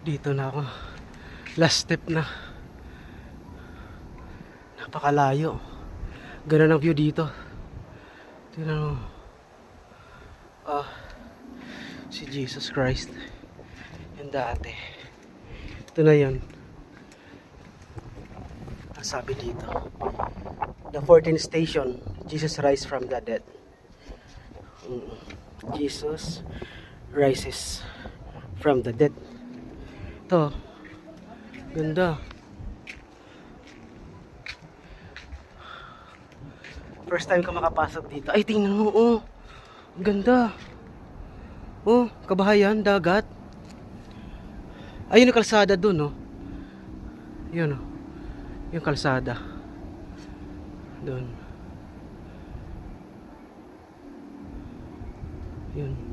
Dito na ako. Last step na. Napakalayo. Ganun ang view dito. Tingnan mo. Ah, si Jesus Christ. Yung dati. Ito na yun. Ang sabi dito. The 14th station. Jesus rise from the dead. Jesus rises from the dead. Ito. Ganda. First time ko makapasok dito. Ay, tingnan mo, oh. Ang ganda. Oh, kabahayan, dagat. Ayun yung kalsada dun, oh. Yun, oh. Yung kalsada. Dun. Yun.